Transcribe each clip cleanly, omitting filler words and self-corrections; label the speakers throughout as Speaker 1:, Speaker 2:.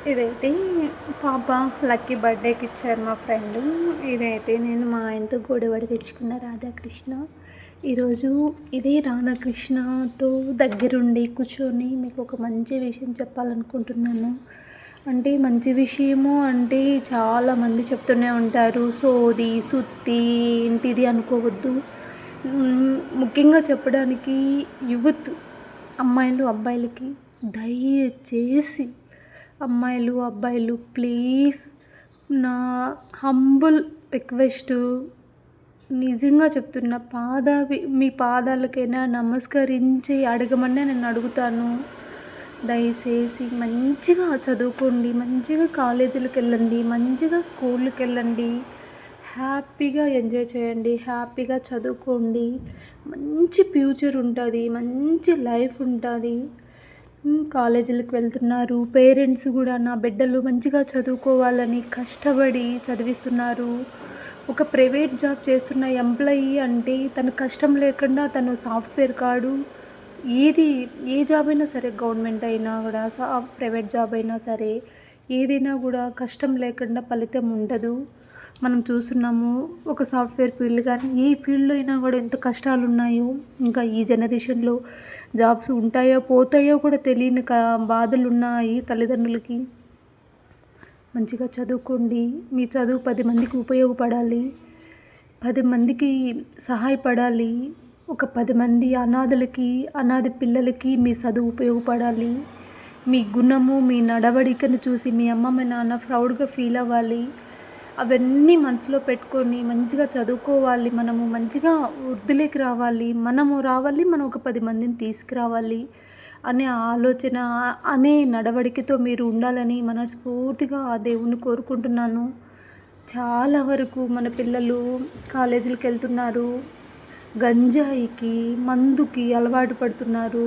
Speaker 1: ఇదైతే పాప లక్కీ బర్త్‌డేకి ఇచ్చారు మా ఫ్రెండు. ఇదైతే నేను మా ఆయనతో గొడవడి తెచ్చుకున్న రాధాకృష్ణ. ఈరోజు ఇదే రాధాకృష్ణతో దగ్గరుండి కూర్చొని మీకు ఒక మంచి విషయం చెప్పాలనుకుంటున్నాను. అంటే మంచి విషయము అంటే చాలామంది చెప్తూనే ఉంటారు. సోది, సుత్తి ఏంటిది అనుకోవద్దు. ముఖ్యంగా చెప్పడానికి యూత్ అమ్మాయిలు, అబ్బాయిలకి దయచేసి అమ్మాయిలు, అబ్బాయిలు ప్లీజ్ నా హంబుల్ రిక్వెస్టు నిజంగా చెప్తున్నా మీ పాదాలకైనా నమస్కరించి అడగమనే నేను అడుగుతాను. దయచేసి మంచిగా చదువుకోండి, మంచిగా కాలేజీలకు వెళ్ళండి, మంచిగా స్కూళ్ళకి వెళ్ళండి, హ్యాపీగా ఎంజాయ్ చేయండి, హ్యాపీగా చదువుకోండి. మంచి ఫ్యూచర్ ఉంటుంది, మంచి లైఫ్ ఉంటుంది. కాలేజీలకు వెళ్తున్నారు, పేరెంట్స్ కూడా నా బిడ్డలు మంచిగా చదువుకోవాలని కష్టపడి చదివిస్తున్నారు. ఒక ప్రైవేట్ జాబ్ చేస్తున్న ఎంప్లాయీ అంటే తను కష్టం లేకుండా తను సాఫ్ట్వేర్ కాడు, ఏ జాబ్ అయినా సరే, గవర్నమెంట్ అయినా కూడా ప్రైవేట్ జాబ్ అయినా సరే, ఏదైనా కూడా కష్టం లేకుండా ఫలితం ఉండదు. మనం చూస్తున్నాము. ఒక సాఫ్ట్వేర్ ఫీల్డ్ కానీ ఏ ఫీల్డ్లో అయినా కూడా ఎంత కష్టాలు ఉన్నాయో, ఇంకా ఈ జనరేషన్లో జాబ్స్ ఉంటాయో పోతాయో కూడా తెలియని బాధలు ఉన్నాయి తల్లిదండ్రులకి. మంచిగా చదువుకోండి, మీ చదువు 10 మందికి ఉపయోగపడాలి, 10 మందికి సహాయపడాలి. ఒక 10 మంది అనాథ పిల్లలకి మీ చదువు ఉపయోగపడాలి. మీ గుణము, మీ నడవడికను చూసి మీ అమ్మ మీ నాన్న ప్రౌడ్గా ఫీల్ అవ్వాలి. అవన్నీ మనసులో పెట్టుకొని మంచిగా చదువుకోవాలి. మనము మంచిగా వృద్ధిలోకి రావాలి, మనం ఒక 10 మందిని తీసుకురావాలి అనే ఆలోచన, అనే నడవడికతో మీరు ఉండాలని మనస్ఫూర్తిగా ఆ దేవుణ్ణి కోరుకుంటున్నాను. చాలా వరకు మన పిల్లలు కాలేజీలకు వెళ్తున్నారు, గంజాయికి, మందుకి అలవాటు పడుతున్నారు.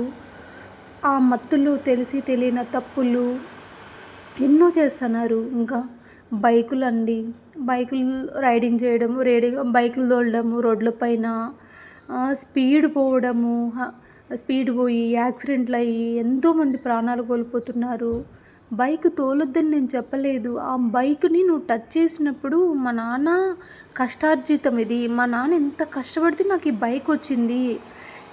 Speaker 1: ఆ మత్తులో తెలిసి తెలియని తప్పులు ఎన్నో చేస్తున్నారు. ఇంకా బైకులు రైడింగ్ చేయడం, బైకులు తోలడము, రోడ్ల పైన స్పీడ్ పోయి యాక్సిడెంట్లు అయ్యి ఎంతోమంది ప్రాణాలు కోల్పోతున్నారు. బైక్ తోలొద్దని నేను చెప్పలేదు. ఆ బైక్ని నువ్వు టచ్ చేసినప్పుడు మా నాన్న కష్టార్జితం ఇది, మా నాన్న ఎంత కష్టపడితే నాకు ఈ బైక్ వచ్చింది,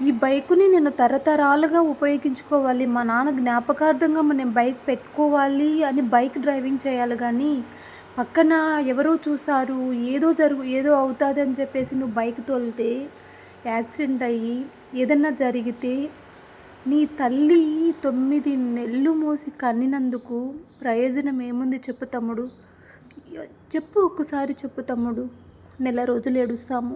Speaker 1: ఈ బైకుని నేను తరతరాలుగా ఉపయోగించుకోవాలి, మా నాన్న జ్ఞాపకార్థంగా నేను బైక్ పెట్టుకోవాలి అని బైక్ డ్రైవింగ్ చేయాలి. కానీ పక్కన ఎవరో చూస్తారు, ఏదో అవుతుంది అని చెప్పేసి నువ్వు బైక్ తోలితే యాక్సిడెంట్ అయ్యి ఏదన్నా జరిగితే నీ తల్లి 9 నెలలు మోసి కన్నినందుకు ప్రయోజనం ఏముంది చెప్పు తమ్ముడు? ఒక్కసారి చెప్పు తమ్ముడు. నెల రోజులు ఏడుస్తాము,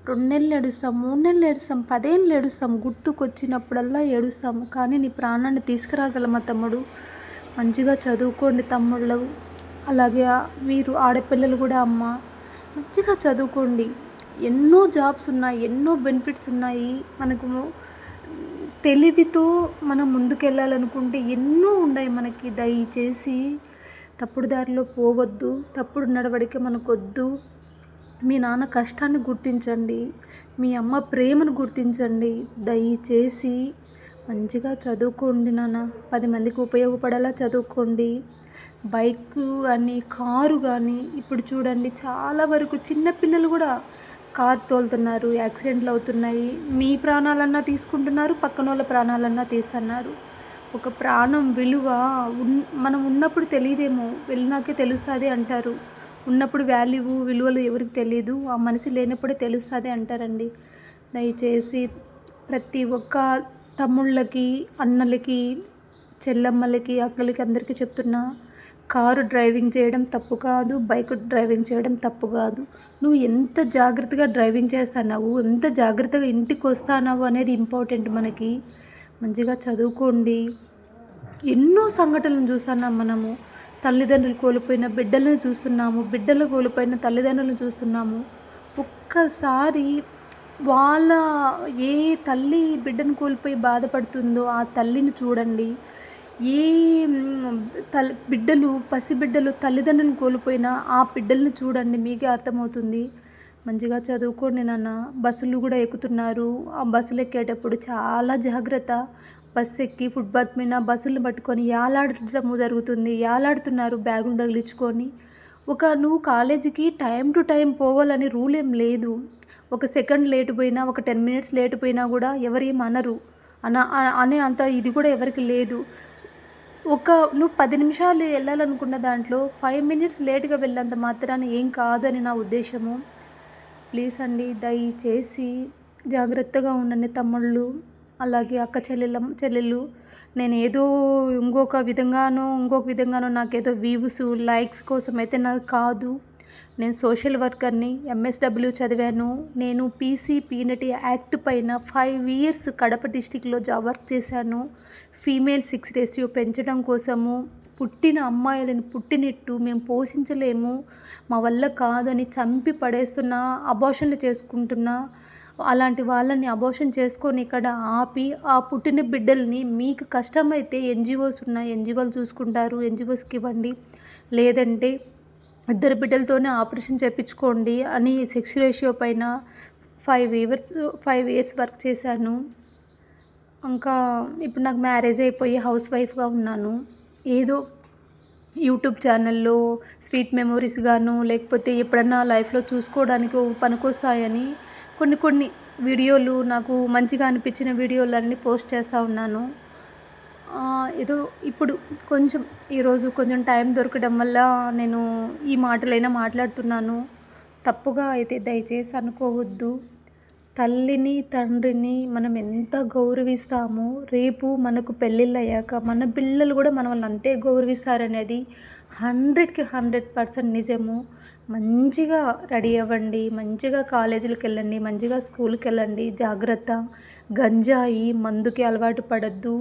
Speaker 1: 2 నెలలు ఏడుస్తాం, 3 నెలలు ఏడుస్తాం, 10 ఏళ్ళు ఏడుస్తాం, గుర్తుకొచ్చినప్పుడల్లా ఏడుస్తాము. కానీ నీ ప్రాణాన్ని తీసుకురాగలమా తమ్ముడు? మంచిగా చదువుకోండి తమ్ముళ్ళు. అలాగే మీరు ఆడపిల్లలు కూడా మంచిగా చదువుకోండి. ఎన్నో జాబ్స్ ఉన్నాయి, ఎన్నో బెనిఫిట్స్ ఉన్నాయి. మనకు తెలివితో మనం ముందుకెళ్ళాలనుకుంటే ఎన్నో ఉన్నాయి మనకి. దయచేసి తప్పుడు దారిలో పోవద్దు, తప్పుడు నడవడిక మనకొద్దు. మీ నాన్న కష్టాన్ని గుర్తించండి, మీ అమ్మ ప్రేమను గుర్తించండి. దయచేసి మంచిగా చదువుకోండి నాన్న, 10 మందికి ఉపయోగపడేలా చదువుకోండి. బైకు కానీ కారు కానీ ఇప్పుడు చూడండి, చాలా వరకు చిన్నపిల్లలు కూడా కార్ తోలుతున్నారు, యాక్సిడెంట్లు అవుతున్నాయి. మీ ప్రాణాలన్నా తీసుకుంటున్నారు, పక్కన వాళ్ళ ప్రాణాలన్నా తీస్తున్నారు. ఒక ప్రాణం విలువ మనం ఉన్నప్పుడు తెలియదేమో, వెళ్ళినాకే తెలుస్తుంది అంటారు. ఉన్నప్పుడు విలువలు ఎవరికి తెలియదు, ఆ మనిషి లేనప్పుడే తెలుస్తుంది అంటారండి. దయచేసి ప్రతి ఒక్క తమ్ముళ్ళకి, అన్నలకి, చెల్లమ్మలకి, అక్కలకి అందరికీ చెప్తున్నా, కారు డ్రైవింగ్ చేయడం తప్పు కాదు, బైక్ డ్రైవింగ్ చేయడం తప్పు కాదు. నువ్వు ఎంత జాగ్రత్తగా డ్రైవింగ్ చేస్తున్నావు, ఎంత జాగ్రత్తగా ఇంటికి వస్తున్నావు అనేది ఇంపార్టెంట్ మనకి. మంచిగా చదువుకోండి. ఎన్నో సంఘటనలు చూస్తున్నాం మనము. తల్లిదండ్రులు కోల్పోయిన బిడ్డలను చూస్తున్నాము, బిడ్డలు కోల్పోయిన తల్లిదండ్రులను చూస్తున్నాము. ఒక్కసారి ఏ తల్లి బిడ్డను కోల్పోయి బాధపడుతుందో ఆ తల్లిని చూడండి. ఏ పసిబిడ్డలు తల్లిదండ్రులను కోల్పోయిన ఆ బిడ్డలను చూడండి, మీకే అర్థమవుతుంది. మంచిగా చదువుకోండి నాన్న. బస్సులు కూడా ఎక్కుతున్నారు, ఆ బస్సులు ఎక్కేటప్పుడు చాలా జాగ్రత్త. బస్సు ఎక్కి ఫుట్‌పాత్ మీద బస్సులను పట్టుకొని యాలాడటము జరుగుతుంది. యాలాడుతున్నారు బ్యాగులు తగిలించుకొని. నువ్వు కాలేజీకి టైమ్ టు టైమ్ పోవాలని రూల్ ఏం లేదు. ఒక సెకండ్ లేట్ పోయినా, ఒక 10 మినిట్స్ లేట్ పోయినా కూడా ఎవరేం అనరు. అనే అంత ఇది కూడా ఎవరికి లేదు. నువ్వు 10 నిమిషాలు వెళ్ళాలనుకున్న దాంట్లో 5 మినిట్స్ లేట్‌గా వెళ్ళినంత మాత్రాన ఏం కాదని నా ఉద్దేశము. ప్లీజ్ అండి, దయచేసి జాగ్రత్తగా ఉండండి తమ్ముళ్ళు, అలాగే అక్క చెల్లెళ్ళు. నేనేదో ఇంకొక విధంగానో నాకేదో వ్యూస్, లైక్స్ కోసం అయితే నాకు కాదు. నేను సోషల్ వర్కర్‌ని, ఎంఎస్‌డబ్ల్యూ చదివాను. నేను పీసీ/పీనటీ యాక్ట్ పైన 5 ఇయర్స్ కడప డిస్ట్రిక్ట్‌లో వర్క్ చేశాను. ఫీమేల్ 6 రేషియో పెంచడం కోసము. పుట్టిన అమ్మాయిలను పుట్టినట్టు మేము పోషించలేము, మా వల్ల కాదని చంపి పడేస్తున్న, అబార్షన్లు చేసుకుంటున్నా అలాంటి వాళ్ళని అబార్షన్ చేసుకొని ఇక్కడ ఆపి, ఆ పుట్టిన బిడ్డల్ని మీకు కష్టమైతే ఎన్‌జీఓస్ ఉన్నాయి, ఎన్‌జీఓలు చూసుకుంటారు, ఎన్‌జీఓస్‌కి ఇవ్వండి. లేదంటే 2 బిడ్డలతోనే ఆపరేషన్ చేపించుకోండి అని 6 రేషియో పైన 5 ఇయర్స్ వర్క్ చేశాను. ఇంకా ఇప్పుడు నాకు మ్యారేజ్ అయిపోయి హౌస్ వైఫ్‌గా ఉన్నాను. ఏదో యూట్యూబ్ ఛానల్‌లో స్వీట్ మెమోరీస్ గాను, లేకపోతే ఎప్పుడన్నా లైఫ్‌లో చూసుకోవడానికి పనికొస్తాయని కొన్ని వీడియోలు, నాకు మంచిగా అనిపించిన వీడియోలన్నీ పోస్ట్ చేస్తూ ఉన్నాను. ఏదో ఇప్పుడు ఈరోజు కొంచెం టైం దొరకడం వల్ల నేను ఈ మాటలైనా మాట్లాడుతున్నాను. తప్పుగా అయితే దయచేసి అనుకోవద్దు. తల్లిని, తండ్రిని మనం ఎంత గౌరవిస్తామో, రేపు మనకు పెళ్ళిళ్ళయ్యాక మన పిల్లలు కూడా మనల్ని అంతే గౌరవిస్తారనేది 100కి 100% నిజము. మంచిగా రెడీ అవ్వండి, మంచిగా కాలేజీలకు వెళ్ళండి, మంచిగా స్కూల్కి వెళ్ళండి. జాగ్రత్త. గంజాయి, మందుకి అలవాటు పడద్దు.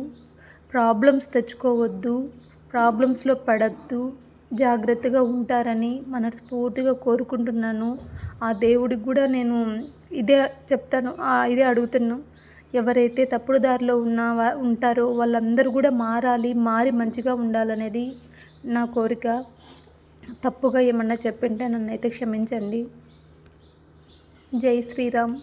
Speaker 1: ప్రాబ్లమ్స్ తెచ్చుకోవద్దు, ప్రాబ్లమ్స్లో పడద్దు. జాగ్రత్తగా ఉంటారని మనస్ఫూర్తిగా కోరుకుంటున్నాను. ఆ దేవుడికి కూడా నేను ఇదే చెప్తాను, ఇదే అడుగుతున్నాను. ఎవరైతే తప్పుడు దారిలో ఉంటారో వాళ్ళందరూ కూడా మారి మంచిగా ఉండాలనేది నా కోరిక. తప్పుగా ఏమన్నా చెప్పింటే నన్నైతే క్షమించండి. జై శ్రీరామ్.